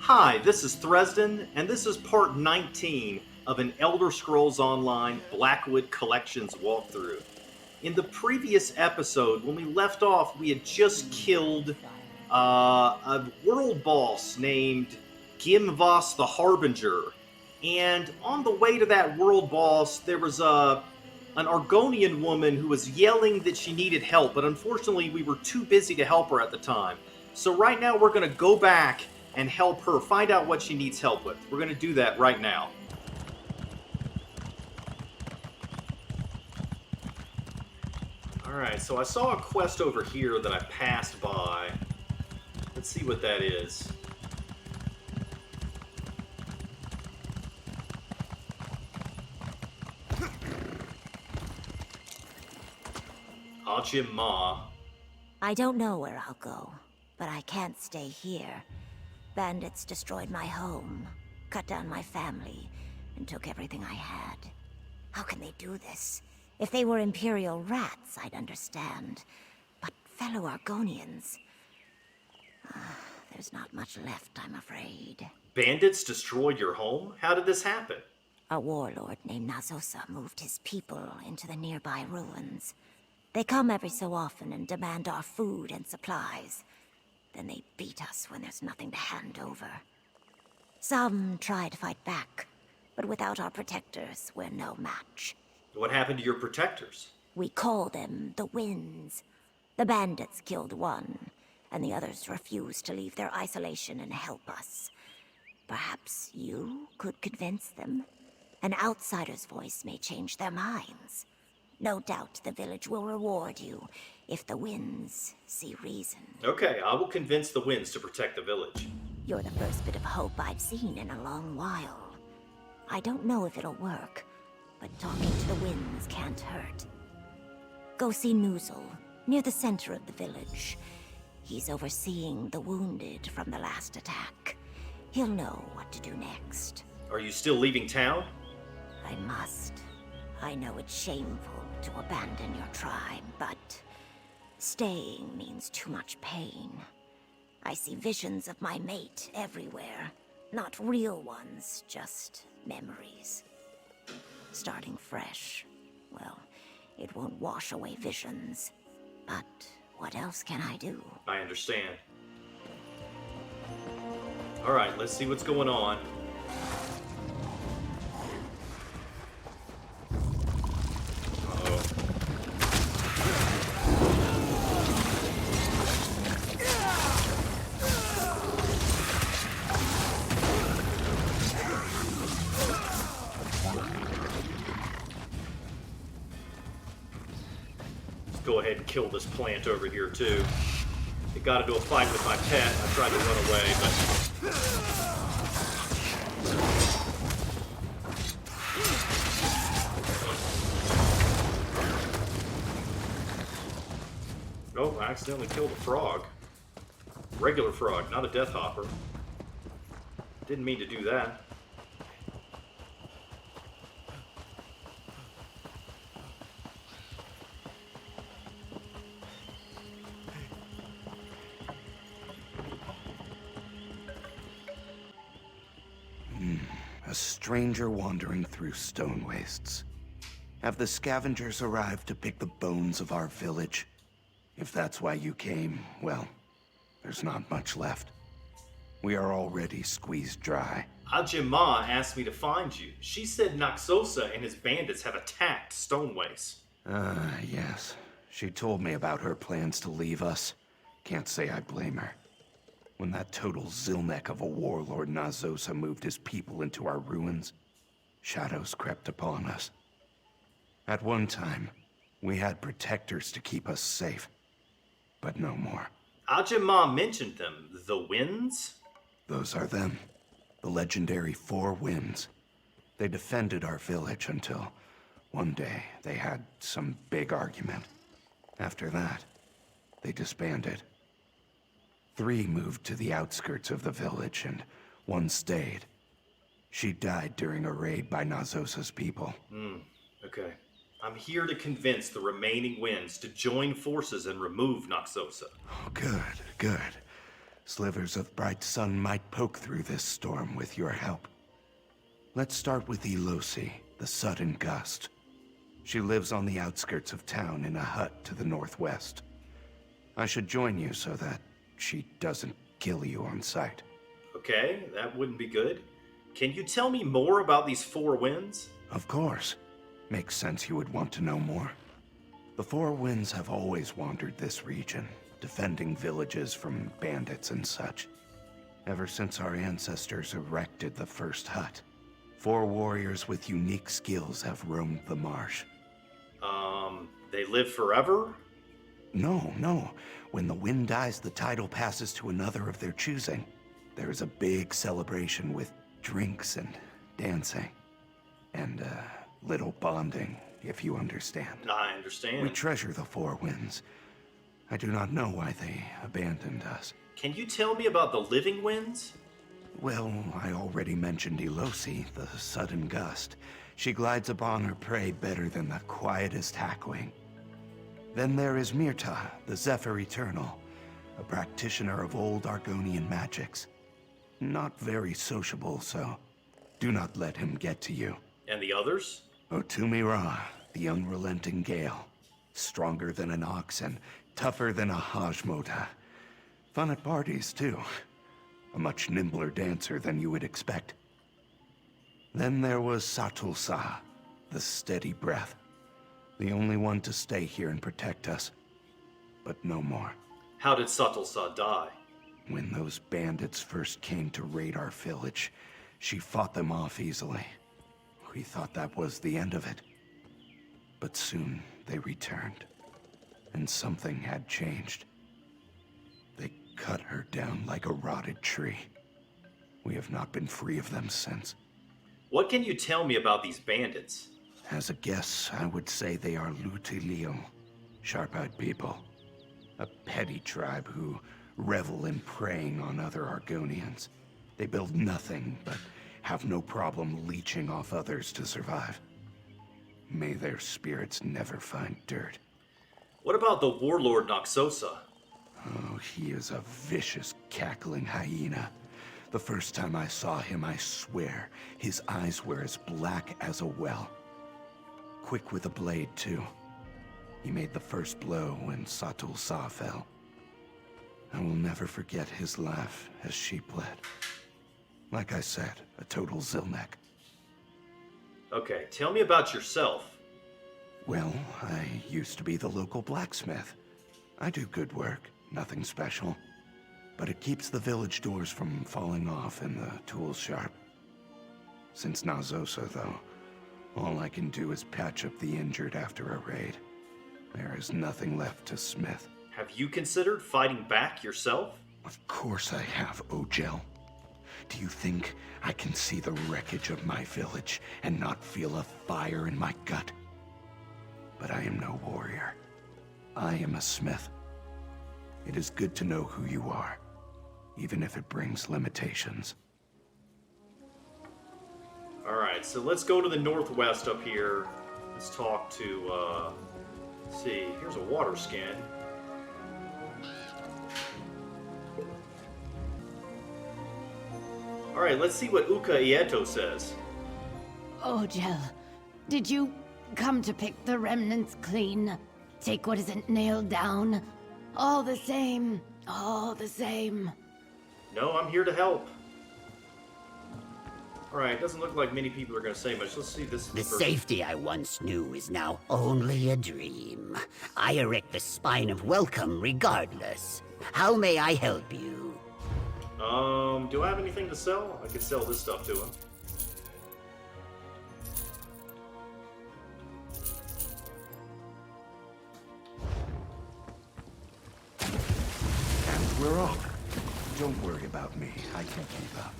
Hi, this is Thresden, and this is part 19 of an Elder Scrolls Online Blackwood Collections walkthrough. In the previous episode, when we left off, we had just killed a world boss named Ghemvas the Harbinger. And on the way to that world boss, there was an Argonian woman who was yelling that she needed help, but unfortunately, we were too busy to help her at the time. So right now, we're going to go back and help her find out what she needs help with. We're going to do that right now. Alright, so I saw a quest over here that I passed by. Let's see what that is. Otumi-Ra. I don't know where I'll go, but I can't stay here. Bandits destroyed my home, cut down my family, and took everything I had. How can they do this? If they were Imperial rats, I'd understand. But fellow Argonians... there's not much left, I'm afraid. Bandits destroyed your home? How did this happen? A warlord named Nazosa moved his people into the nearby ruins. They come every so often and demand our food and supplies. Then they beat us when there's nothing to hand over. Some try to fight back, but without our protectors, we're no match. What happened to your protectors? We call them the Winds. The bandits killed one, and the others refused to leave their isolation and help us. Perhaps you could convince them? An outsider's voice may change their minds. No doubt the village will reward you if the Winds see reason. Okay, I will convince the Winds to protect the village. You're the first bit of hope I've seen in a long while. I don't know if it'll work, but talking to the Winds can't hurt. Go see Noozle, near the center of the village. He's overseeing the wounded from the last attack. He'll know what to do next. Are you still leaving town? I must. I know it's shameful to abandon your tribe, but staying means too much pain. I see visions of my mate everywhere. Not real ones, just memories. Starting fresh, well, it won't wash away visions. But what else can I do? I understand. Alright, let's see what's going on. Go ahead and kill this plant over here too. It got into a fight with my pet. I tried to run away, but... Oh, I accidentally killed a frog. Regular frog, not a death hopper. Didn't mean to do that. A stranger wandering through Stonewastes. Have the scavengers arrived to pick the bones of our village? If that's why you came, well, there's not much left. We are already squeezed dry. Otumi-Ra asked me to find you. She said Nazosa and his bandits have attacked Stonewastes. Yes. She told me about her plans to leave us. Can't say I blame her. When that total Zilnek of a warlord Nazosa moved his people into our ruins, shadows crept upon us. At one time, we had protectors to keep us safe, but no more. Otumi-Ra mentioned them. The Winds? Those are them. The legendary Four Winds. They defended our village until one day they had some big argument. After that, they disbanded. 3 moved to the outskirts of the village, and 1 stayed. She died during a raid by Nazosa's people. Okay. I'm here to convince the remaining Winds to join forces and remove Nazosa. Oh, good, good. Slivers of bright sun might poke through this storm with your help. Let's start with Elossi, the sudden gust. She lives on the outskirts of town in a hut to the northwest. I should join you so that she doesn't kill you on sight. Okay, that wouldn't be good. Can you tell me more about these four winds? Of course. Makes sense you would want to know more. The Four Winds have always wandered this region, defending villages from bandits and such. Ever since our ancestors erected the first hut, 4 warriors with unique skills have roamed the marsh. They live forever? No. When the wind dies, the title passes to another of their choosing. There is a big celebration with drinks and dancing. And little bonding, if you understand. I understand. We treasure the Four Winds. I do not know why they abandoned us. Can you tell me about the living winds? Well, I already mentioned Elossi, the sudden gust. She glides upon her prey better than the quietest hackwing. Then there is Mirta, the Zephyr Eternal, a practitioner of old Argonian magics. Not very sociable, so do not let him get to you. And the others? Otumi-Ra, the unrelenting gale. Stronger than an ox and tougher than a Hajmota. Fun at parties, too. A much nimbler dancer than you would expect. Then there was Satulsa, the steady breath. The only one to stay here and protect us. But no more. How did Satulsa die? When those bandits first came to raid our village, she fought them off easily. We thought that was the end of it. But soon they returned. And something had changed. They cut her down like a rotted tree. We have not been free of them since. What can you tell me about these bandits? As a guess, I would say they are Lutilio, sharp-eyed people. A petty tribe who revel in preying on other Argonians. They build nothing, but have no problem leeching off others to survive. May their spirits never find dirt. What about the warlord Noxosa? Oh, he is a vicious, cackling hyena. The first time I saw him, I swear, his eyes were as black as a well. Quick with a blade, too. He made the first blow when Satulsa fell. I will never forget his laugh as she bled. Like I said, a total Zilnek. Okay, tell me about yourself. Well, I used to be the local blacksmith. I do good work, nothing special. But it keeps the village doors from falling off and the tools sharp. Since Nazosa, though, all I can do is patch up the injured after a raid. There is nothing left to smith. Have you considered fighting back yourself? Of course I have, Ojel. Do you think I can see the wreckage of my village and not feel a fire in my gut? But I am no warrior. I am a smith. It is good to know who you are, even if it brings limitations. Alright, so let's go to the northwest up here. Let's talk to, let's see, here's a water skin. Alright, let's see what Uka Ieto says. Ojel, did you come to pick the remnants clean? Take what isn't nailed down? All the same, all the same. No, I'm here to help. Alright, doesn't look like many people are going to say much. Let's see this. The safety I once knew is now only a dream. I erect the spine of welcome regardless. How may I help you? Do I have anything to sell? I could sell this stuff to him. And we're off. Don't worry about me. I can keep up.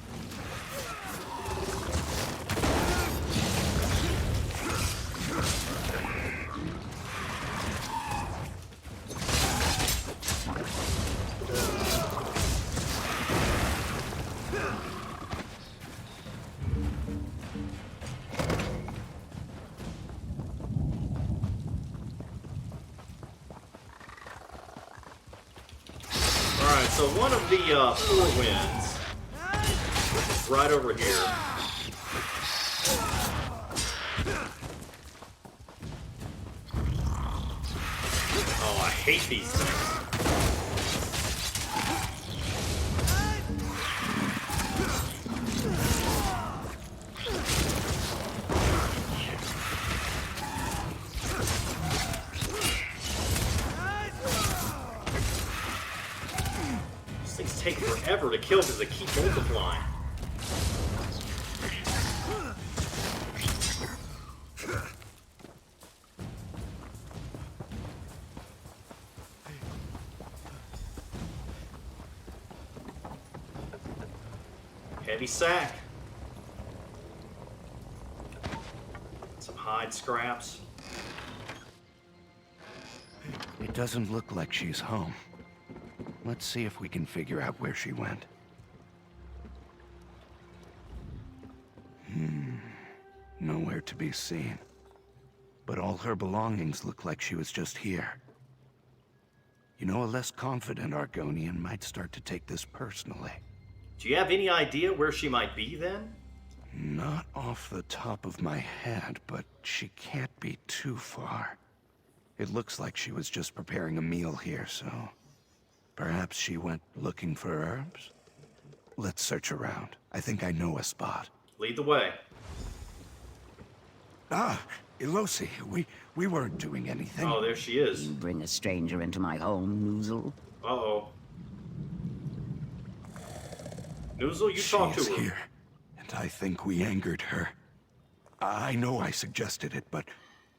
So one of the four winds is right over here. Oh, I hate these things. These things take forever to kill because they keep multiplying. Heavy sack. Some hide scraps. It doesn't look like she's home. Let's see if we can figure out where she went. Nowhere to be seen. But all her belongings look like she was just here. You know, a less confident Argonian might start to take this personally. Do you have any idea where she might be then? Not off the top of my head, but she can't be too far. It looks like she was just preparing a meal here, so... perhaps she went looking for herbs? Let's search around. I think I know a spot. Lead the way. Ah, Elossi, we weren't doing anything. Oh, there she is. You bring a stranger into my home, Noozle? Uh-oh. Noozle, you talk to She is her. here, and I think we angered her. I know I suggested it, but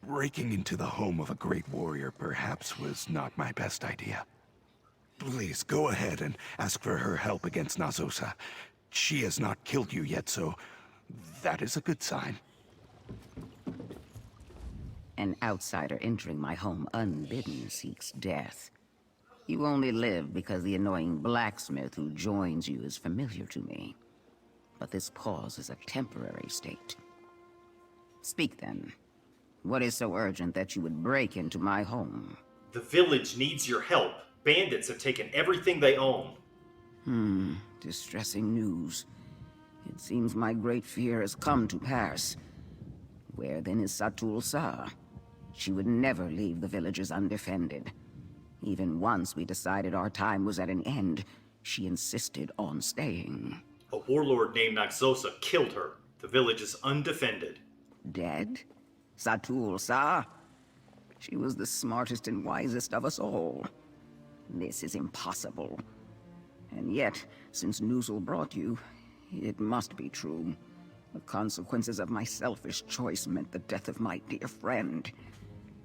breaking into the home of a great warrior perhaps was not my best idea. Please, go ahead and ask for her help against Nazosa. She has not killed you yet, so that is a good sign. An outsider entering my home unbidden seeks death. You only live because the annoying blacksmith who joins you is familiar to me. But this pause is a temporary state. Speak then. What is so urgent that you would break into my home? The village needs your help. Bandits have taken everything they own. Distressing news. It seems my great fear has come to pass. Where then is Satul-Sa? She would never leave the villages undefended. Even once we decided our time was at an end, she insisted on staying. A warlord named Naxosa killed her. The village is undefended. Dead? Satul-Sa? She was the smartest and wisest of us all. This is impossible. And yet, since Noozle brought you, it must be true. The consequences of my selfish choice meant the death of my dear friend.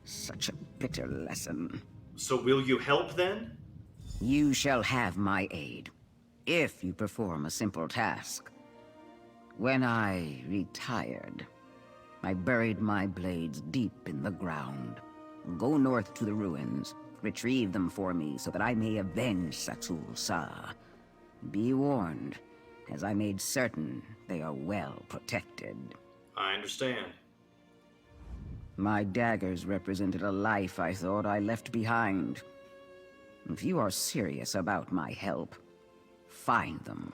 Such a bitter lesson. So will you help then? You shall have my aid, if you perform a simple task. When I retired, I buried my blades deep in the ground. Go north to the ruins, retrieve them for me so that I may avenge Satul-Sa. Be warned, as I made certain they are well protected. I understand. My daggers represented a life I thought I left behind. If you are serious about my help, find them,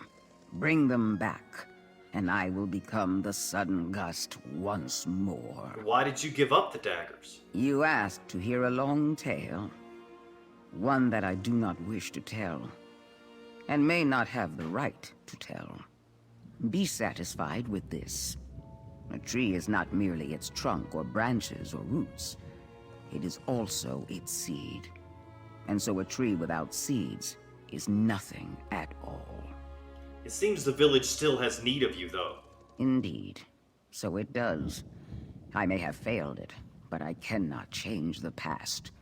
bring them back, and I will become the sudden gust once more. Why did you give up the daggers? You asked to hear a long tale, one that I do not wish to tell, and may not have the right to tell. Be satisfied with this. A tree is not merely its trunk or branches or roots. It is also its seed. And so a tree without seeds is nothing at all. It seems the village still has need of you, though. Indeed. So it does. I may have failed it, but I cannot change the past.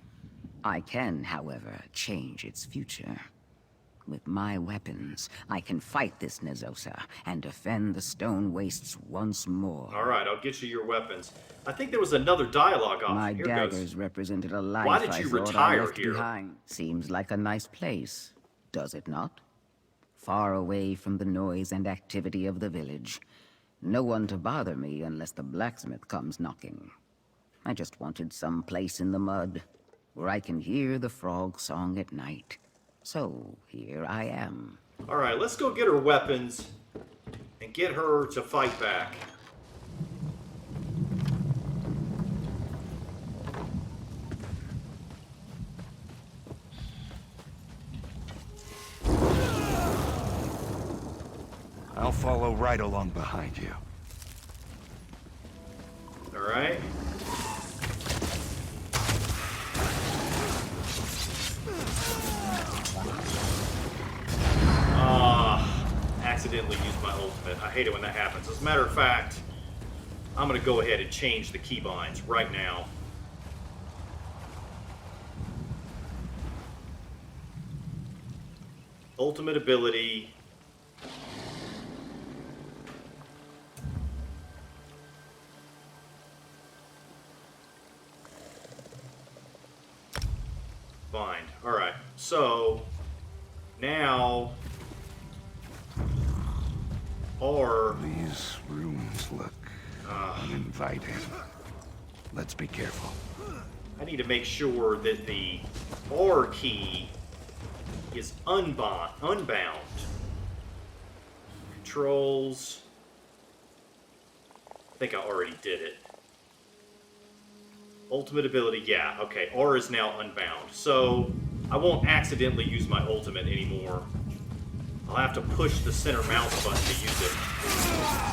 I can, however, change its future. With my weapons, I can fight this Nazosa and defend the Stonewastes once more. All right, I'll get you your weapons. I think there was another dialogue off. My Here daggers goes. represented a life Why did I you thought retire I left here? behind. Seems like a nice place, does it not? Far away from the noise and activity of the village. No one to bother me unless the blacksmith comes knocking. I just wanted some place in the mud where I can hear the frog song at night So, here I am. Alright, let's go get her weapons and get her to fight back. I'll follow right along behind you. Alright. Accidentally used my ultimate. I hate it when that happens. As a matter of fact, I'm going to go ahead and change the keybinds right now. Ultimate ability. Bind. Alright, so now These rooms look uninviting. Let's be careful. I need to make sure that the R key is unbound. Controls. I think I already did it. Ultimate ability, yeah. Okay, R is now unbound. So I won't accidentally use my ultimate anymore. I'll have to push the center mouse button to use it.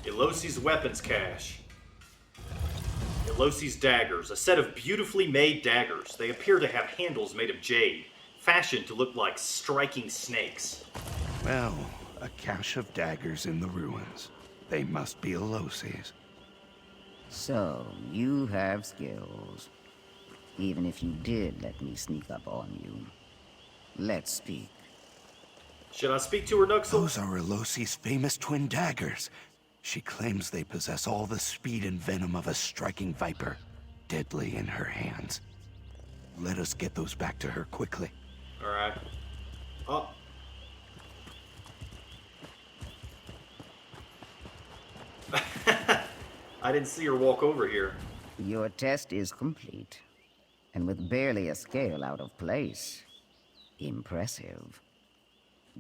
Elossi's weapons cache. Elossi's daggers. A set of beautifully made daggers. They appear to have handles made of jade, fashioned to look like striking snakes. Well, a cache of daggers in the ruins. They must be Elossi's. So, you have skills. Even if you did let me sneak up on you. Let's speak. Should I speak to her, Nuxel? Those are Elossi's famous twin daggers. She claims they possess all the speed and venom of a striking viper, deadly in her hands. Let us get those back to her quickly. Alright. Oh. I didn't see her walk over here. Your test is complete. And with barely a scale out of place. Impressive.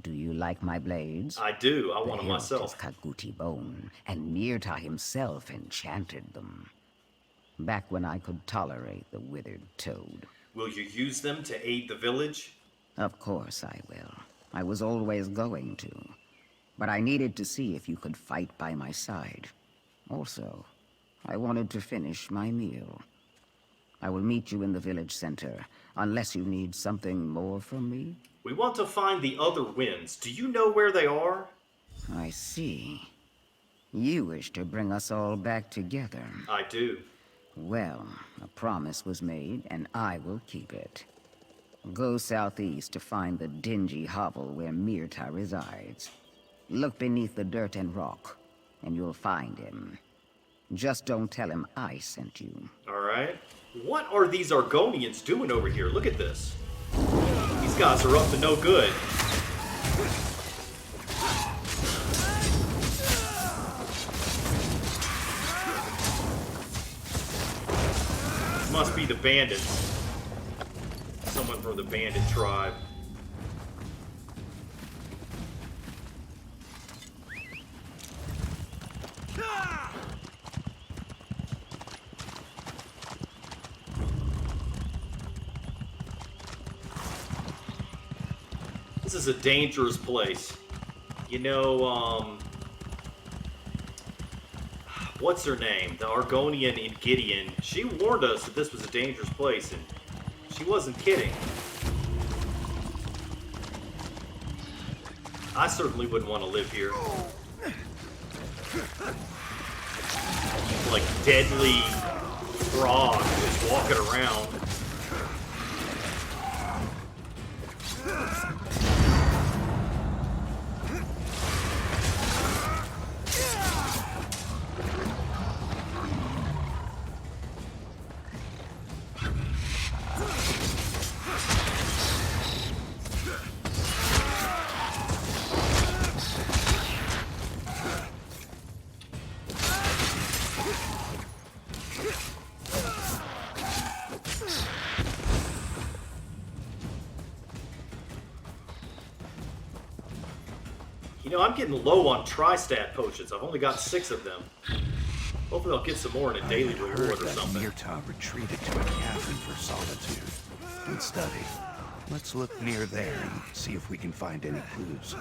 Do you like my blades? I do. I want them The hilt myself. is Kaguti bone, and Mirta himself enchanted them. Back when I could tolerate the withered toad. Will you use them to aid the village? Of course I will. I was always going to. But I needed to see if you could fight by my side. Also, I wanted to finish my meal. I will meet you in the village center, unless you need something more from me. We want to find the other winds. Do you know where they are? I see. You wish to bring us all back together. I do. Well, a promise was made, and I will keep it. Go southeast to find the dingy hovel where Mirta resides. Look beneath the dirt and rock, and you'll find him. Just don't tell him I sent you. Alright. What are these Argonians doing over here? Look at this. These guys are up to no good. Must be the bandits. Someone from the bandit tribe. This is a dangerous place. You know, what's her name? The Argonian in Gideon. She warned us that this was a dangerous place, and she wasn't kidding. I certainly wouldn't want to live here. Like deadly frog just walking around. You know, I'm getting low on tri-stat potions. I've only got 6 of them. Hopefully I'll get some more in a daily reward or something. Mirta retreated to a cavern for solitude and study. Let's look near there and see if we can find any clues.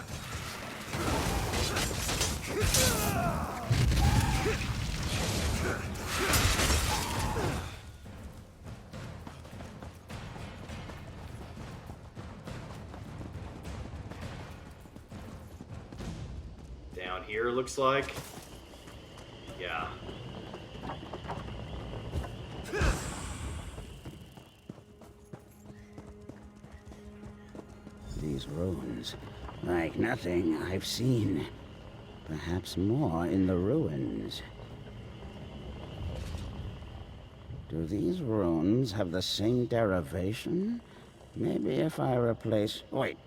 Down here, looks like. Yeah. These ruins, like nothing I've seen. Perhaps more in the ruins. Do these runes have the same derivation? Maybe if I replace... Wait.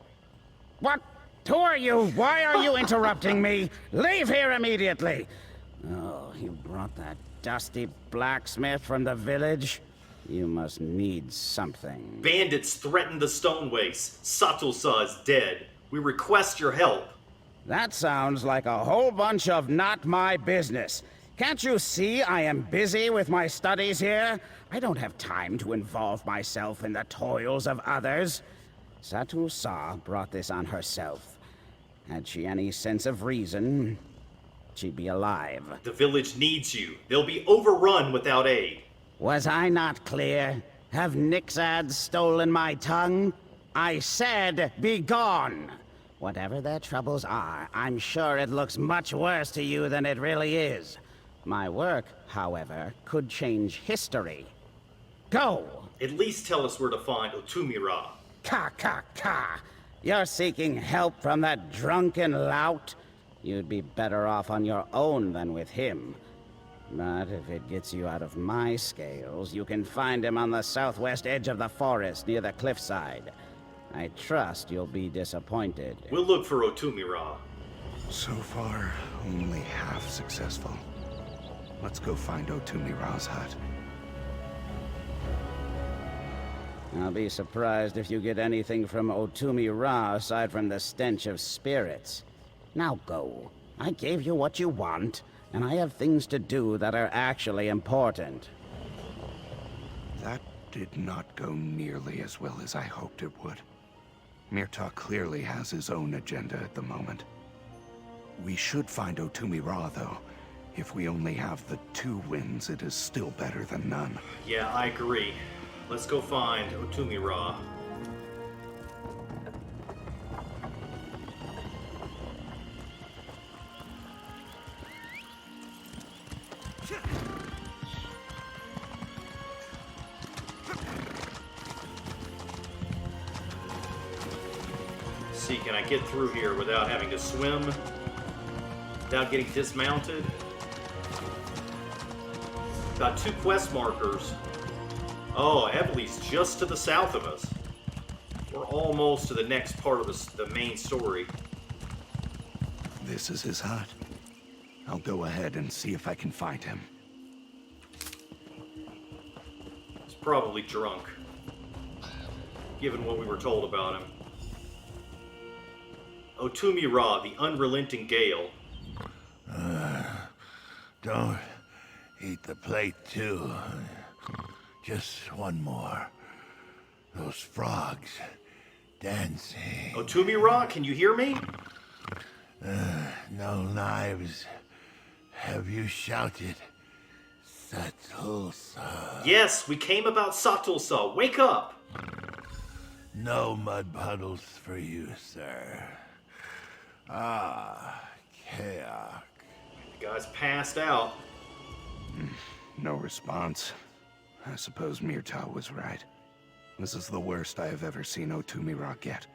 What? Who are you? Why are you interrupting me? Leave here immediately! Oh, you brought that dusty blacksmith from the village? You must need something. Bandits threaten the Stonewastes. Satulsa is dead. We request your help. That sounds like a whole bunch of not my business. Can't you see I am busy with my studies here? I don't have time to involve myself in the toils of others. Satulsa brought this on herself. Had she any sense of reason, she'd be alive. The village needs you. They'll be overrun without aid. Was I not clear? Have Nixads stolen my tongue? I said, be gone! Whatever their troubles are, I'm sure it looks much worse to you than it really is. My work, however, could change history. Go! At least tell us where to find Otumi-Ra. Ka! You're seeking help from that drunken lout? You'd be better off on your own than with him. But if it gets you out of my scales, you can find him on the southwest edge of the forest near the cliffside. I trust you'll be disappointed. We'll look for Otumi-Ra. So far, only half successful. Let's go find Otumi-Ra's hut. I'll be surprised if you get anything from Otumi-Ra aside from the stench of spirits. Now go. I gave you what you want, and I have things to do that are actually important. That did not go nearly as well as I hoped it would. Mirta clearly has his own agenda at the moment. We should find Otumi-Ra, though. If we only have the 2 wins, it is still better than none. Yeah, I agree. Let's go find Otumi-Ra. See, can I get through here without having to swim? Without getting dismounted? Got 2 quest markers. Oh, Evely's just to the south of us. We're almost to the next part of the main story. This is his hut. I'll go ahead and see if I can find him. He's probably drunk, given what we were told about him. Otumi-Ra, the unrelenting gale. Don't eat the plate, too. Just one more. Those frogs dancing. Otumi-Ra, can you hear me? No knives. Have you shouted Satulsa? Yes, we came about Satulsa. Wake up! No mud puddles for you, sir. Ah, Chaos. The guy's passed out. No response. I suppose Mirta was right. This is the worst I have ever seen Otumi-Ra get.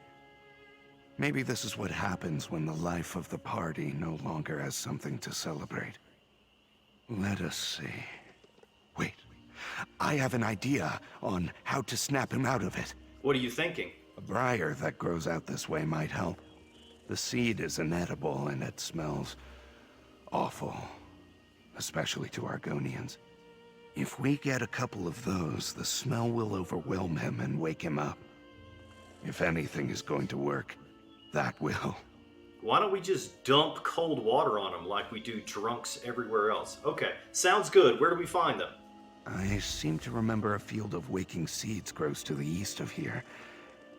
Maybe this is what happens when the life of the party no longer has something to celebrate. Let us see. Wait, I have an idea on how to snap him out of it. What are you thinking? A briar that grows out this way might help. The seed is inedible and it smells awful, especially to argonians. If we get a couple of those, the smell will overwhelm him and wake him up. If anything is going to work, that will. Why don't we just dump cold water on him like we do drunks everywhere else? Okay, sounds good. Where do we find them? I seem to remember a field of waking seeds grows to the east of here.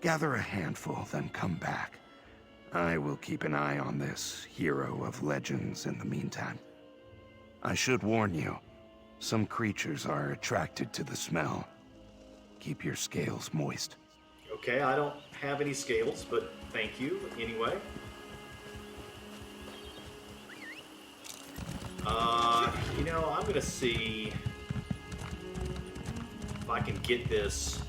Gather a handful, then come back. I will keep an eye on this hero of legends in the meantime. I should warn you, some creatures are attracted to the smell. Keep your scales moist. Okay, I don't have any scales, but thank you anyway. You know, I'm gonna see if I can get this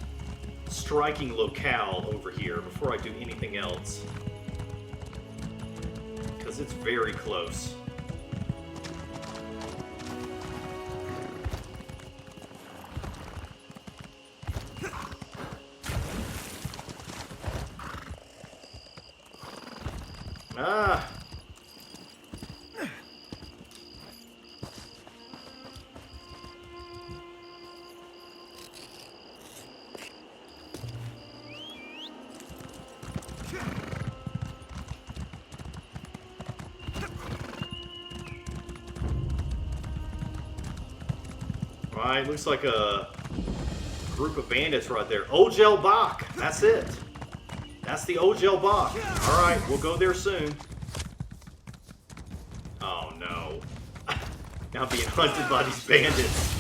striking locale over here before I do anything else. Because it's very close. Ah! Right, looks like a group of bandits right there. Ogel Bach, that's it. That's the Ogel Bach. Alright, we'll go there soon. Oh no. Now being hunted by these bandits.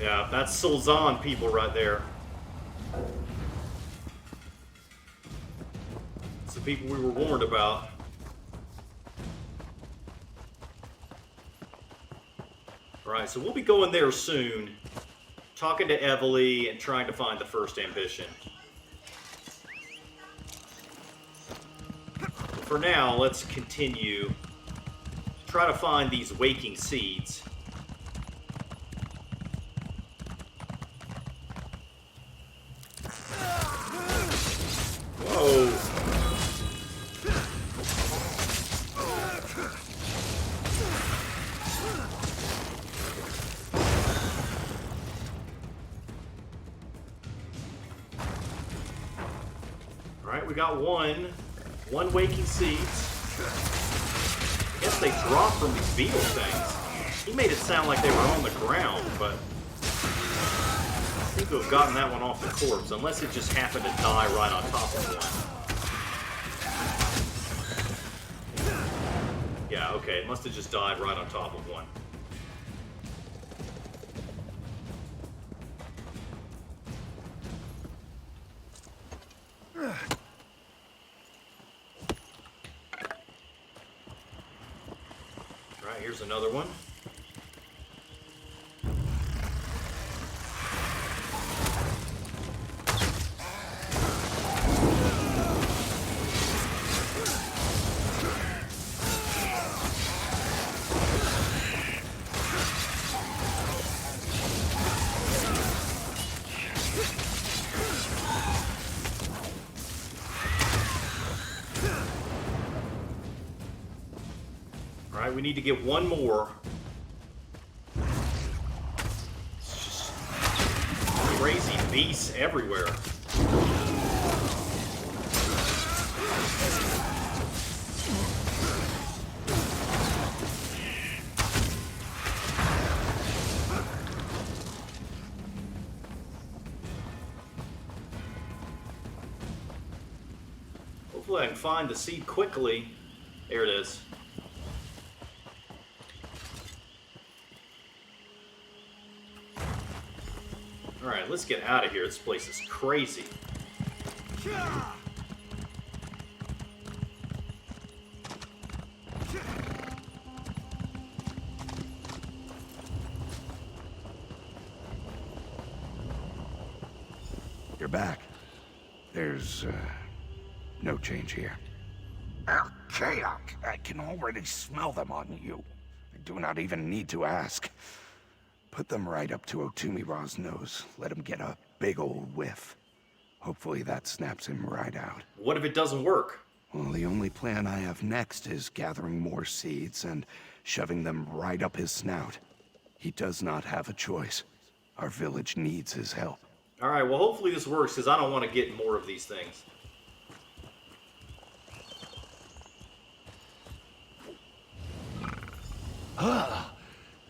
Yeah, that's Sulzan people right there. It's the people we were warned about. Alright, so we'll be going there soon. Talking to Evely and trying to find the first ambition. For now, let's continue. Try to find these waking seeds. Whoa. Alright, we got one waking seeds. I guess they drop from these beetle things. He made it sound like they were on the ground, but I seem to have gotten that one off the corpse, unless it just happened to die right on top of one. Yeah, okay, it must have just died right on top of one. Alright, here's another one. Alright, we need to get one more. It's just crazy beasts everywhere. Hopefully I can find the seed quickly. There it is. Alright, let's get out of here. This place is crazy. You're back. There's, no change here. Okay, I can already smell them on you. I do not even need to ask. Put them right up to Otumi-Ra's nose. Let him get a big old whiff. Hopefully that snaps him right out. What if it doesn't work? Well, the only plan I have next is gathering more seeds and shoving them right up his snout. He does not have a choice. Our village needs his help. Alright, well hopefully this works, because I don't want to get more of these things.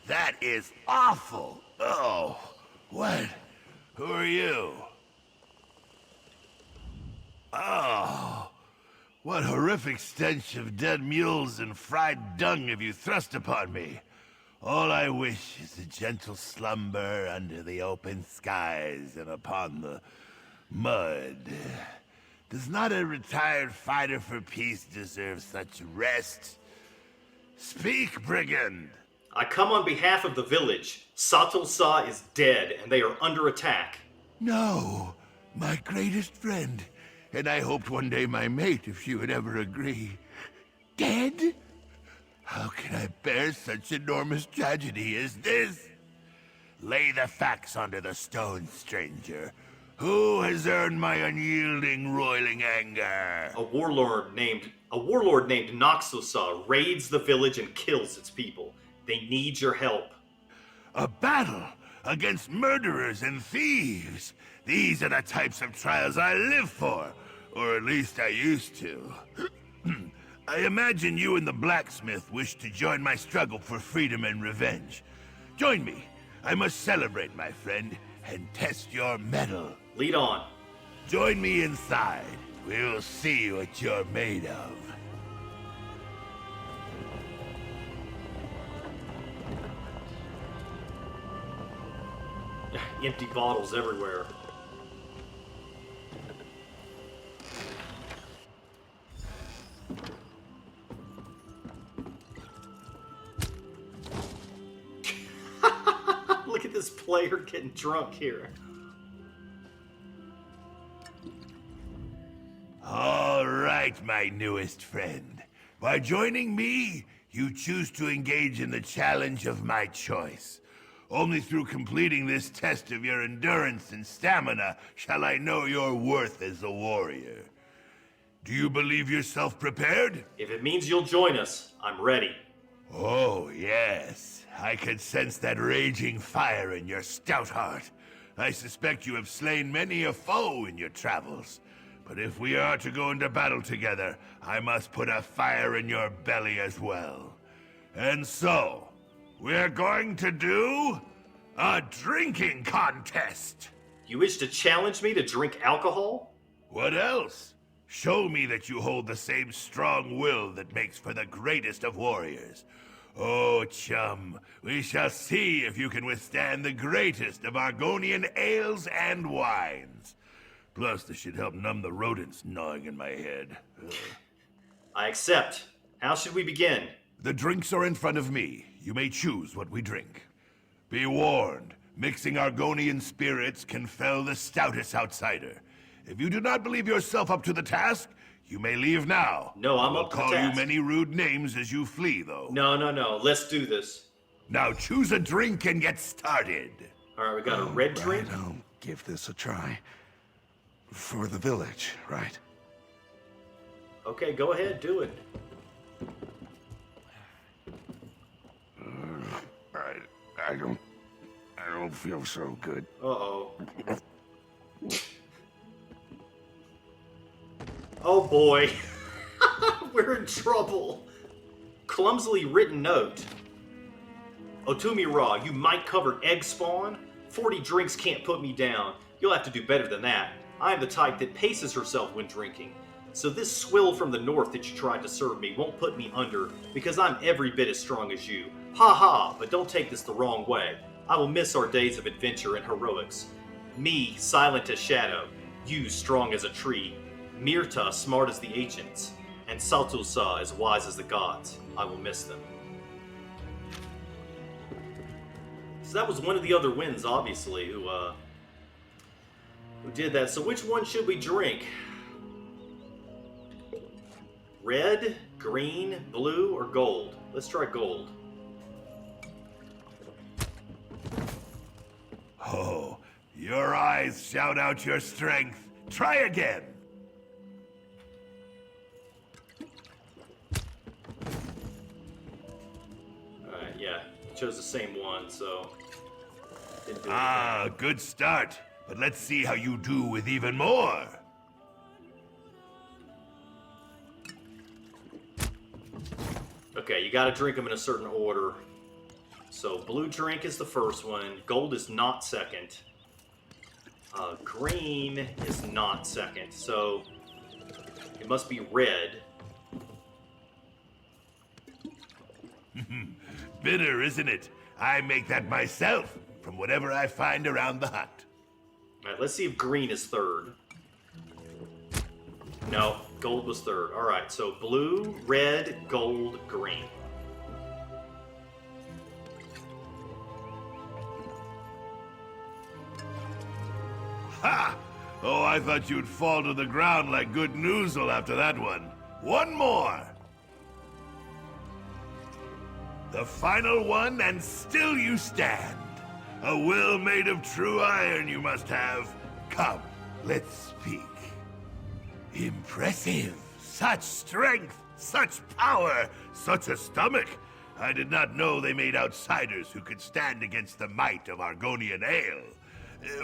That is awful. Oh, what? Who are you? Oh, what horrific stench of dead mules and fried dung have you thrust upon me? All I wish is a gentle slumber under the open skies and upon the mud. Does not a retired fighter for peace deserve such rest? Speak, brigand! I come on behalf of the village. Sato-sa is dead, and they are under attack. No, my greatest friend. And I hoped one day my mate, if she would ever agree. Dead? How can I bear such enormous tragedy as this? Lay the facts onto the stone, stranger. Who has earned my unyielding, roiling anger? A warlord named Noxosa raids the village and kills its people. They need your help. A battle against murderers and thieves. These are the types of trials I live for. Or at least I used to. I imagine you and the blacksmith wish to join my struggle for freedom and revenge. Join me. I must celebrate, my friend, and test your mettle. Lead on. Join me inside. We'll see what you're made of. Empty bottles everywhere. Look at this player getting drunk here. All right, my newest friend. By joining me, you choose to engage in the challenge of my choice. Only through completing this test of your endurance and stamina shall I know your worth as a warrior. Do you believe yourself prepared? If it means you'll join us, I'm ready. Oh, yes. I can sense that raging fire in your stout heart. I suspect you have slain many a foe in your travels. But if we are to go into battle together, I must put a fire in your belly as well. And so, we're going to do a drinking contest. You wish to challenge me to drink alcohol? What else? Show me that you hold the same strong will that makes for the greatest of warriors. Oh, chum, we shall see if you can withstand the greatest of Argonian ales and wines. Plus, this should help numb the rodents gnawing in my head. Ugh. I accept. How should we begin? The drinks are in front of me. You may choose what we drink. Be warned, mixing Argonian spirits can fell the stoutest outsider. If you do not believe yourself up to the task, you may leave now. No, I'm I'll up to the call you task. many rude names as you flee, though. No. Let's do this. Now choose a drink and get started. Alright, we got a red drink. Right, I'll give this a try. For the village, right? Okay, go ahead, do it. I don't feel so good. Uh-oh. Oh boy. We're in trouble. Clumsily written note. Otumi-Ra, you might-covered egg spawn. 40 drinks can't put me down. You'll have to do better than that. I am the type that paces herself when drinking. So this swill from the north that you tried to serve me won't put me under, because I'm every bit as strong as you. Ha ha, but don't take this the wrong way. I will miss our days of adventure and heroics. Me, silent as shadow. You, strong as a tree. Mirta, smart as the ancients. And Saltusa, as wise as the gods. I will miss them. So that was one of the other winds, obviously, who did that. So which one should we drink? Red, green, blue, or gold? Let's try gold. Oh, your eyes shout out your strength. Try again. Alright, yeah. Chose the same one, so... Didn't do Ah, good start. But let's see how you do with even more. Okay, you gotta drink them in a certain order. So, blue drink is the first one. Gold is not second. Green is not second. So, it must be red. Bitter, isn't it? I make that myself, from whatever I find around the hut. Alright, let's see if green is third. No, gold was third. Alright, so blue, red, gold, green. Ha! Oh, I thought you'd fall to the ground like good noozle after that one. One more! The final one, and still you stand. A will made of true iron you must have. Come, let's speak. Impressive. Such strength, such power, such a stomach. I did not know they made outsiders who could stand against the might of Argonian ale.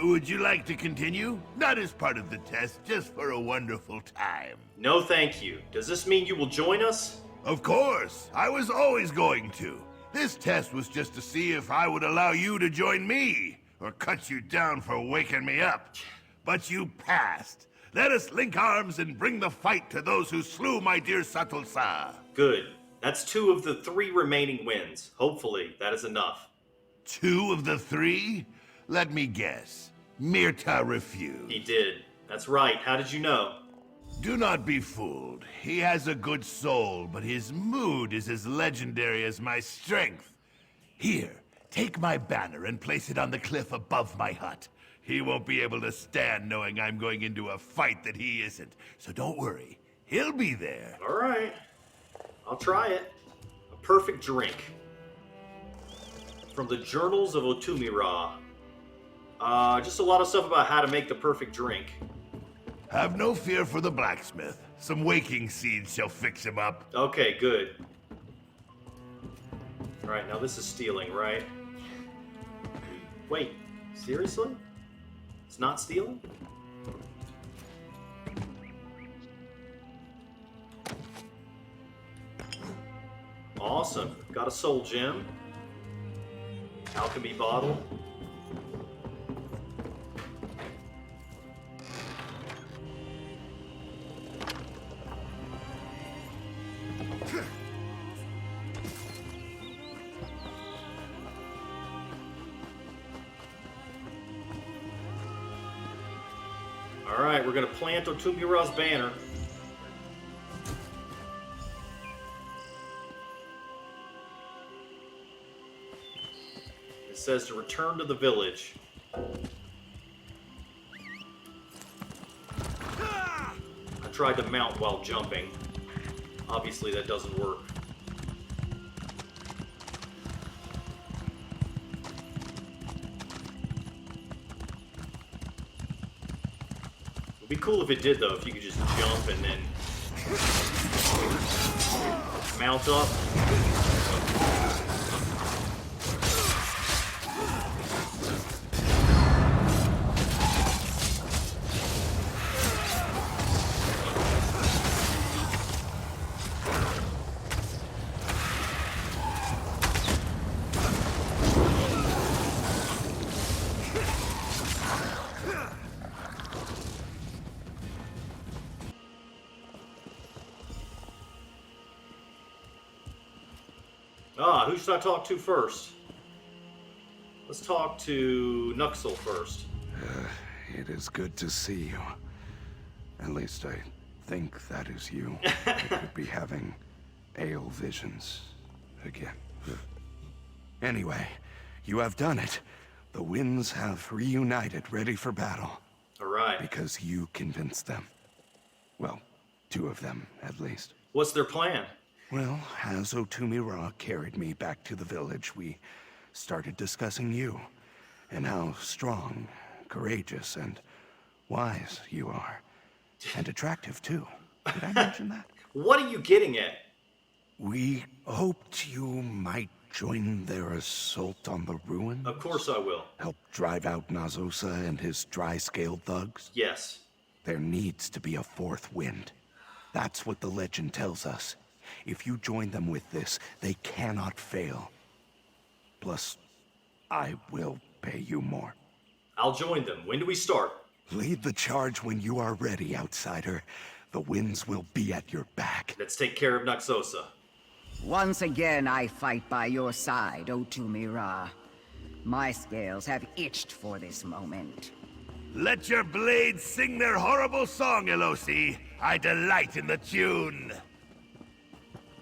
Would you like to continue? Not as part of the test, just for a wonderful time. No, thank you. Does this mean you will join us? Of course, I was always going to. This test was just to see if I would allow you to join me, or cut you down for waking me up. But you passed. Let us link arms and bring the fight to those who slew my dear Satulsa. Good. That's 2 of the 3 remaining wins. Hopefully, that is enough. 2 of the 3? Let me guess. Mirta refused. He did. That's right. How did you know? Do not be fooled. He has a good soul, but his mood is as legendary as my strength. Here, take my banner and place it on the cliff above my hut. He won't be able to stand knowing I'm going into a fight that he isn't. So don't worry. He'll be there. All right. I'll try it. A perfect drink. From the Journals of Otumi-Ra. Just a lot of stuff about how to make the perfect drink. Have no fear for the blacksmith. Some waking seeds shall fix him up. Okay, good. Alright, now this is stealing, right? Wait, seriously? It's not stealing? Awesome. Got a soul gem. Alchemy bottle. Alright, we're going to plant Otumi-Ra's banner. It says to return to the village. I tried to mount while jumping. Obviously that doesn't work. It'd be cool if it did, though, if you could just jump and then mount up. Who should I talk to first? Let's talk to Nuxel first. It is good to see you. At least I think that is you. I could be having ale visions again. Anyway, you have done it. The winds have reunited, ready for battle. All right. Because you convinced them. Well, 2 of them, at least. What's their plan? Well, as Otumi-Ra carried me back to the village, we started discussing you. And how strong, courageous, and wise you are. And attractive, too. Did I mention that? What are you getting at? We hoped you might join their assault on the ruins. Of course I will. Help drive out Nazosa and his dry-scaled thugs. Yes. There needs to be a 4th wind. That's what the legend tells us. If you join them with this, they cannot fail. Plus, I will pay you more. I'll join them. When do we start? Lead the charge when you are ready, outsider. The winds will be at your back. Let's take care of Naxosa. Once again, I fight by your side, Otumi-Ra. My scales have itched for this moment. Let your blades sing their horrible song, Elossi. I delight in the tune.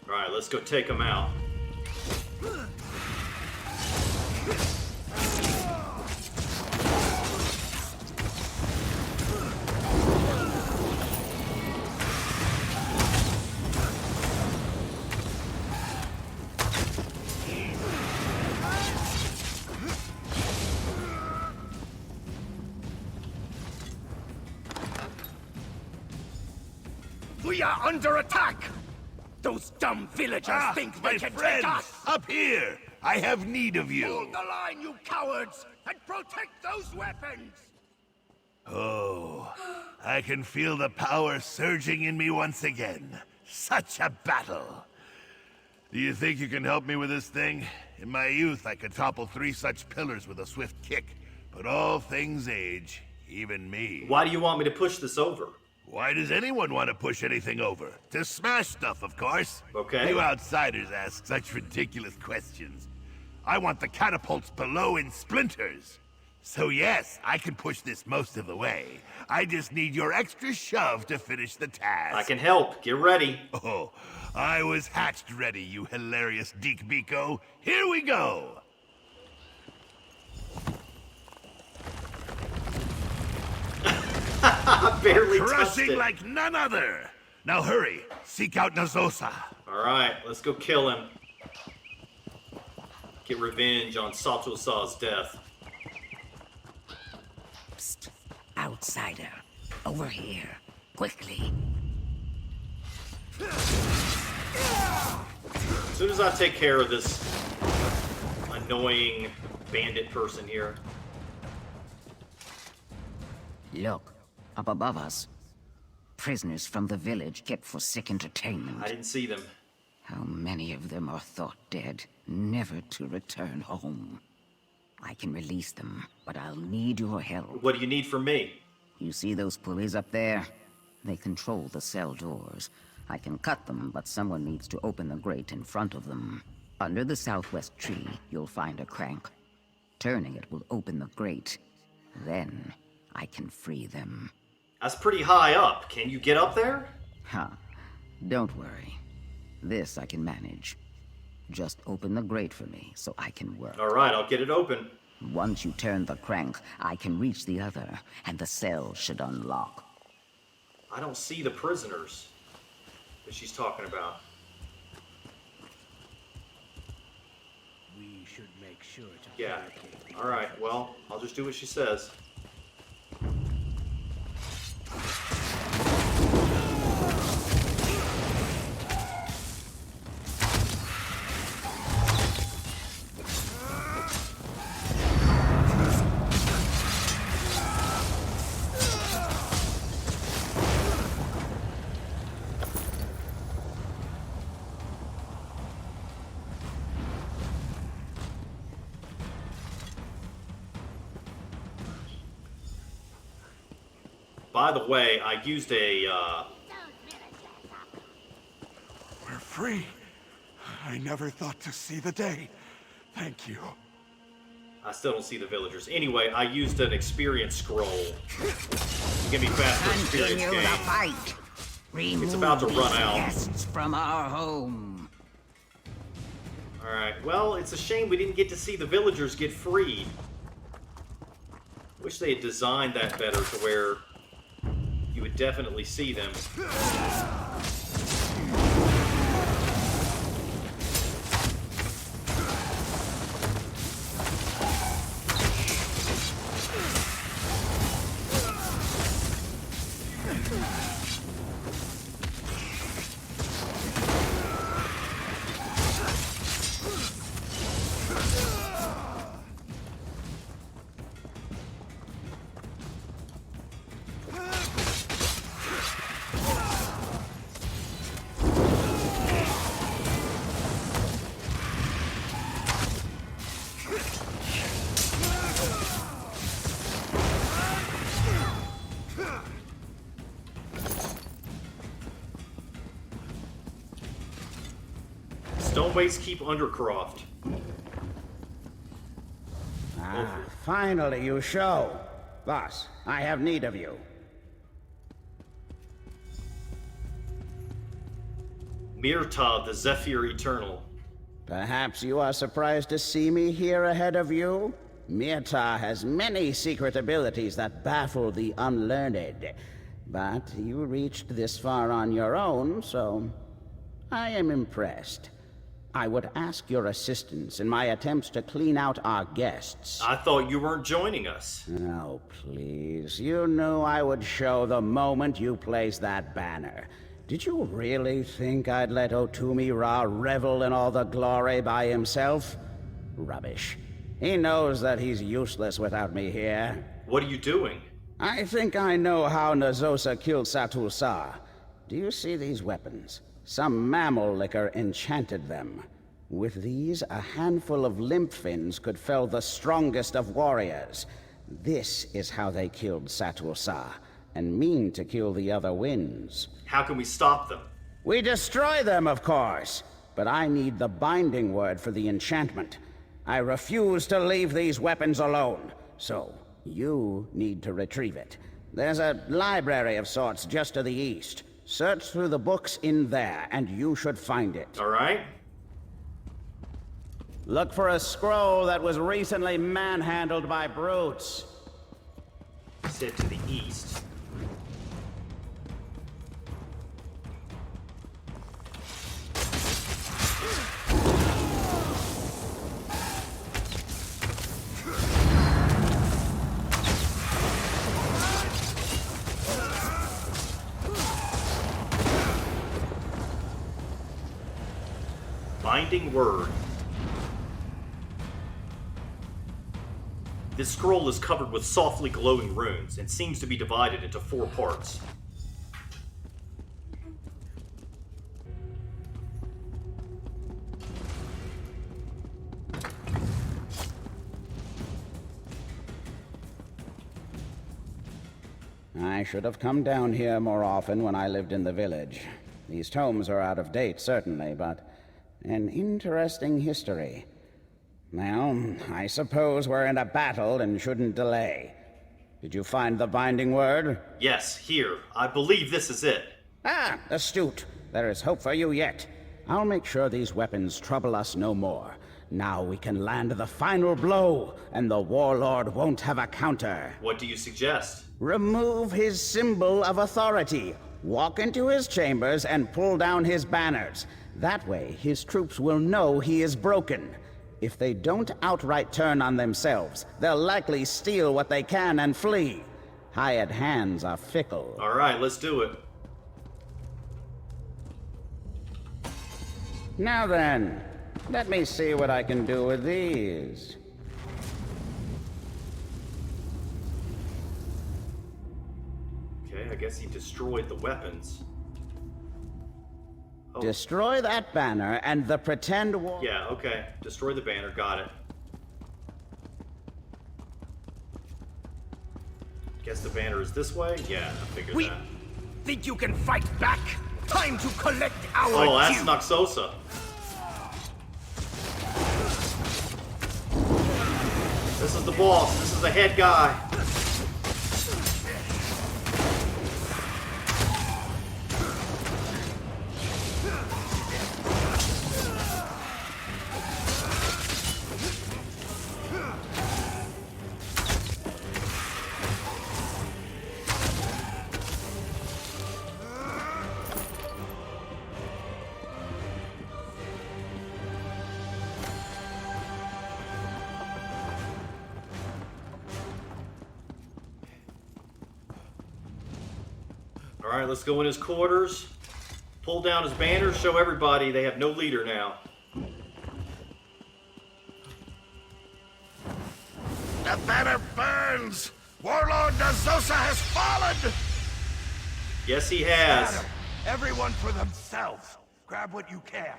All right, let's go take them out. We are under attack! Those dumb villagers think they my can friends, take us! up here! I have need of you. Hold the line, you cowards! And protect those weapons! Oh, I can feel the power surging in me once again. Such a battle. Do you think you can help me with this thing? In my youth, I could topple 3 such pillars with a swift kick. But all things age, even me. Why do you want me to push this over? Why does anyone want to push anything over? To smash stuff, of course. Okay. You outsiders ask such ridiculous questions. I want the catapults below in splinters. So yes, I can push this most of the way. I just need your extra shove to finish the task. I can help. Get ready. Oh, I was hatched ready, you hilarious Deek Biko. Here we go! I barely touched Crushing it. like none other! Now hurry, seek out Nazosa. All right, let's go kill him. Get revenge on Sato-sa's death. Psst. Outsider. Over here. Quickly. As soon as I take care of this annoying bandit person here. Look. Up above us. Prisoners from the village kept for sick entertainment. I didn't see them. How many of them are thought dead, never to return home? I can release them, but I'll need your help. What do you need from me? You see those pulleys up there? They control the cell doors. I can cut them, but someone needs to open the grate in front of them. Under the southwest tree, you'll find a crank. Turning it will open the grate. Then, I can free them. That's pretty high up. Can you get up there? Ha. Don't worry. This I can manage. Just open the grate for me, so I can work. All right, I'll get it open. Once you turn the crank, I can reach the other, and the cell should unlock. I don't see the prisoners that she's talking about. We should make sure to Yeah. All right, well, I'll just do what she says. By the way, I used a, We're free. I never thought to see the day. Thank you. I still don't see the villagers. Anyway, I used an experience scroll. Give me faster experience Continue the gain. fight. Remove about to run these out. guests from our home. Alright, well, it's a shame we didn't get to see the villagers get freed. Wish they had designed that better to where you would definitely see them. Stonewastes Keep Undercroft. Finally you show. Boss, I have need of you. Mirta, the Zephyr Eternal. Perhaps you are surprised to see me here ahead of you? Mirta has many secret abilities that baffle the unlearned. But you reached this far on your own, so I am impressed. I would ask your assistance in my attempts to clean out our guests. I thought you weren't joining us. Oh, please. You knew I would show the moment you placed that banner. Did you really think I'd let Otumi-Ra revel in all the glory by himself? Rubbish. He knows that he's useless without me here. What are you doing? I think I know how Nazosa killed Satul-Sa. Do you see these weapons? Some mammal liquor enchanted them. With these, a handful of limp fins could fell the strongest of warriors. This is how they killed Satul-Sa, and mean to kill the other winds. How can we stop them? We destroy them, of course, but I need the binding word for the enchantment. I refuse to leave these weapons alone, so you need to retrieve it. There's a library of sorts just to the east. Search through the books in there, and you should find it. All right. Look for a scroll that was recently manhandled by brutes. Said to the east. Binding word. This scroll is covered with softly glowing runes and seems to be divided into 4 parts. I should have come down here more often when I lived in the village. These tomes are out of date, certainly, but an interesting history. Well, I suppose we're in a battle and shouldn't delay. Did you find the binding word? Yes, here. I believe this is it. Ah, astute. There is hope for you yet. I'll make sure these weapons trouble us no more. Now we can land the final blow, and the warlord won't have a counter. What do you suggest? Remove his symbol of authority. Walk into his chambers and pull down his banners. That way, his troops will know he is broken. If they don't outright turn on themselves, they'll likely steal what they can and flee. Hired hands are fickle. All right, let's do it. Now then, let me see what I can do with these. Okay, I guess he destroyed the weapons. Oh. Destroy that banner and the pretend war... Yeah, okay. Destroy the banner, got it. Guess the banner is this way? Yeah, I figured We that. think you can fight back? Time to collect our Oh, that's due. Noxosa. is the boss. This is the head guy. Alright, let's go in his quarters. Pull down his banner, show everybody they have no leader now. The banner burns! Warlord Nazosa has fallen! Yes, he has. Scatter. Everyone for themselves. Grab what you can.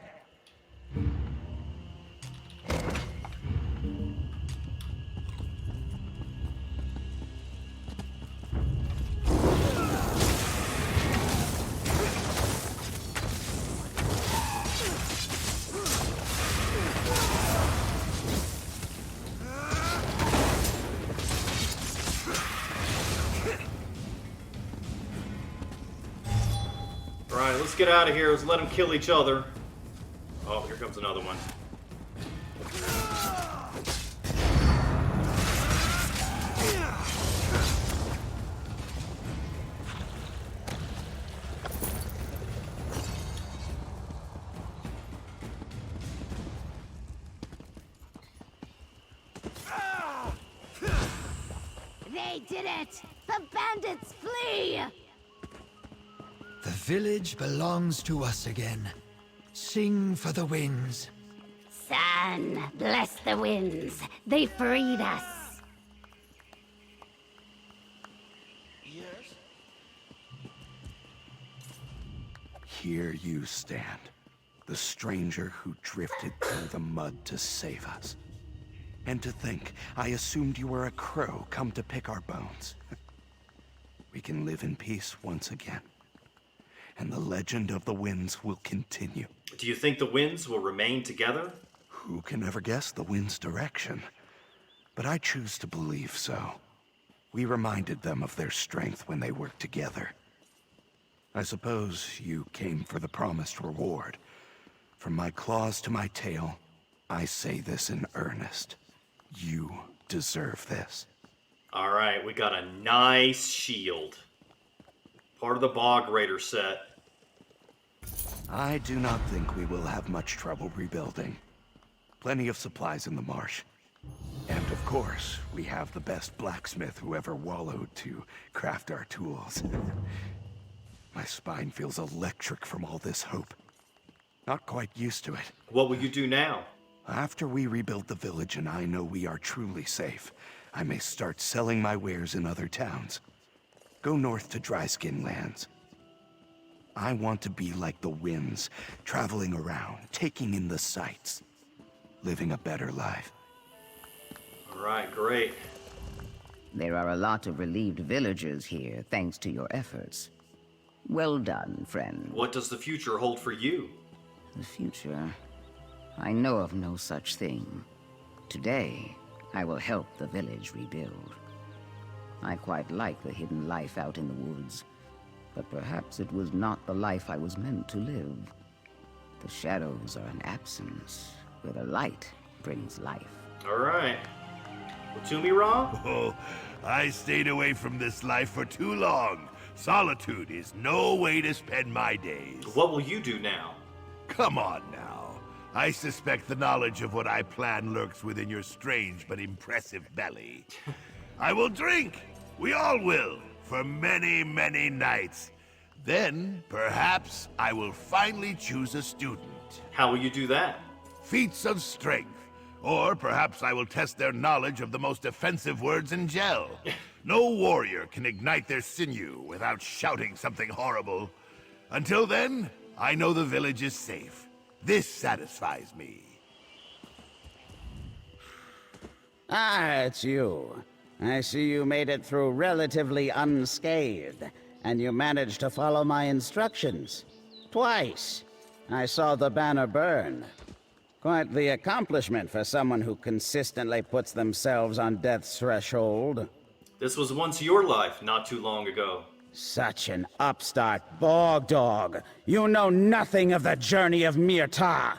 Alright, let's get out of here. Let's let them kill each other. Oh, here comes another one. They did it! The bandits flee! The village belongs to us again. Sing for the winds. Sun, bless the winds. They freed us. Here you stand, the stranger who drifted through the mud to save us. And to think, I assumed you were a crow come to pick our bones. We can live in peace once again. And the legend of the winds will continue. Do you think the winds will remain together? Who can ever guess the wind's direction? But I choose to believe so. We reminded them of their strength when they worked together. I suppose you came for the promised reward. From my claws to my tail, I say this in earnest. You deserve this. Alright, we got a nice shield. Part of the Bog Raider set. I do not think we will have much trouble rebuilding. Plenty of supplies in the marsh. And of course, we have the best blacksmith who ever wallowed to craft our tools. My spine feels electric from all this hope. Not quite used to it. What will you do now? After we rebuild the village and I know we are truly safe, I may start selling my wares in other towns. Go north to Dryskin lands. I want to be like the winds, traveling around, taking in the sights, living a better life. Alright, great. There are a lot of relieved villagers here, thanks to your efforts. Well done, friend. What does the future hold for you? The future? I know of no such thing. Today, I will help the village rebuild. I quite like the hidden life out in the woods, but perhaps it was not the life I was meant to live. The shadows are an absence, where the light brings life. Alright. Otumi-Ra? Oh, I stayed away from this life for too long. Solitude is no way to spend my days. What will you do now? Come on now. I suspect the knowledge of what I plan lurks within your strange but impressive belly. I will drink. We all will. For many, many nights. Then, perhaps, I will finally choose a student. How will you do that? Feats of strength. Or perhaps I will test their knowledge of the most offensive words in Gel. No warrior can ignite their sinew without shouting something horrible. Until then, I know the village is safe. This satisfies me. Ah, it's you. I see you made it through relatively unscathed, and you managed to follow my instructions. Twice. I saw the banner burn. Quite the accomplishment for someone who consistently puts themselves on death's threshold. This was once your life, not too long ago. Such an upstart bog dog. You know nothing of the journey of Mirta.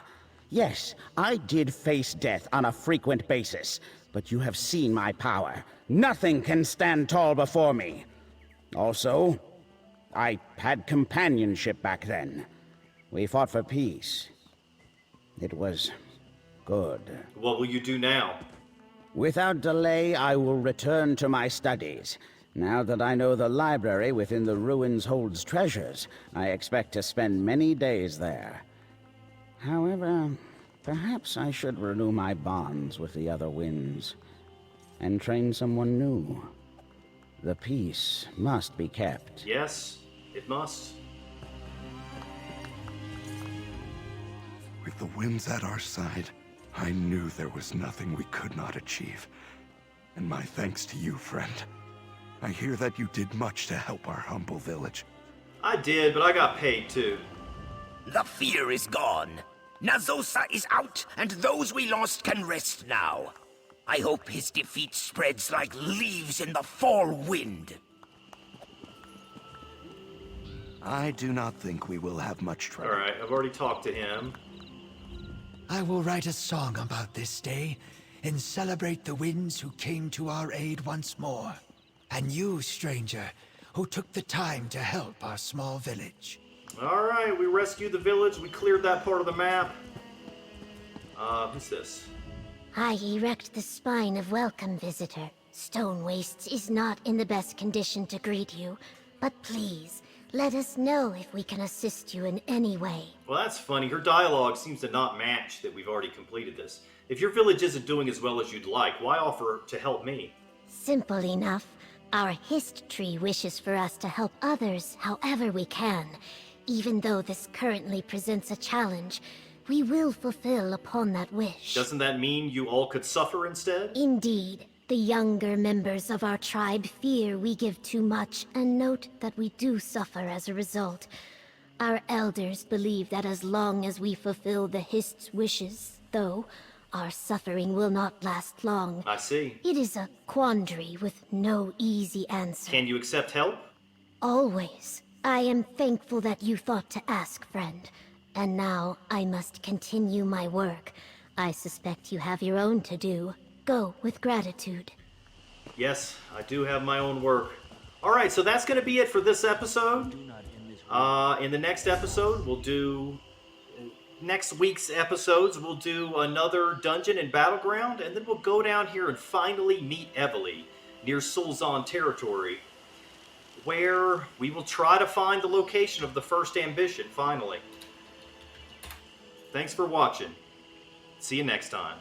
Yes, I did face death on a frequent basis, but you have seen my power. Nothing can stand tall before me. Also, I had companionship back then. We fought for peace. It was good. What will you do now? Without delay, I will return to my studies. Now that I know the library within the ruins holds treasures, I expect to spend many days there. However, perhaps I should renew my bonds with the other winds and train someone new. The peace must be kept. Yes, it must. With the winds at our side, I knew there was nothing we could not achieve. And my thanks to you, friend. I hear that you did much to help our humble village. I did, but I got paid too. The fear is gone. Nazosa is out, and those we lost can rest now. I hope his defeat spreads like leaves in the fall wind. I do not think we will have much trouble. Alright, I've already talked to him. I will write a song about this day and celebrate the winds who came to our aid once more. And you, stranger, who took the time to help our small village. Alright, we rescued the village, we cleared that part of the map. Who's this? I erect the spine of welcome, visitor. Stonewastes is not in the best condition to greet you, but please, let us know if we can assist you in any way. Well, that's funny. Her dialogue seems to not match that we've already completed this. If your village isn't doing as well as you'd like, why offer to help me? Simple enough. Our hist tree wishes for us to help others however we can. Even though this currently presents a challenge, we will fulfill upon that wish. Doesn't that mean you all could suffer instead? Indeed. The younger members of our tribe fear we give too much and note that we do suffer as a result. Our elders believe that as long as we fulfill the hist's wishes, though, our suffering will not last long. I see. It is a quandary with no easy answer. Can you accept help? Always. I am thankful that you thought to ask, friend. And now I must continue my work. I suspect you have your own to do. Go with gratitude. Yes, I do have my own work. Alright, so that's going to be it for this episode. In the next episode, we'll do... Next week's episodes, we'll do another dungeon and battleground, and then we'll go down here and finally meet Evely near Sulzon territory, where we will try to find the location of the first ambition, finally. Thanks for watching. See you next time.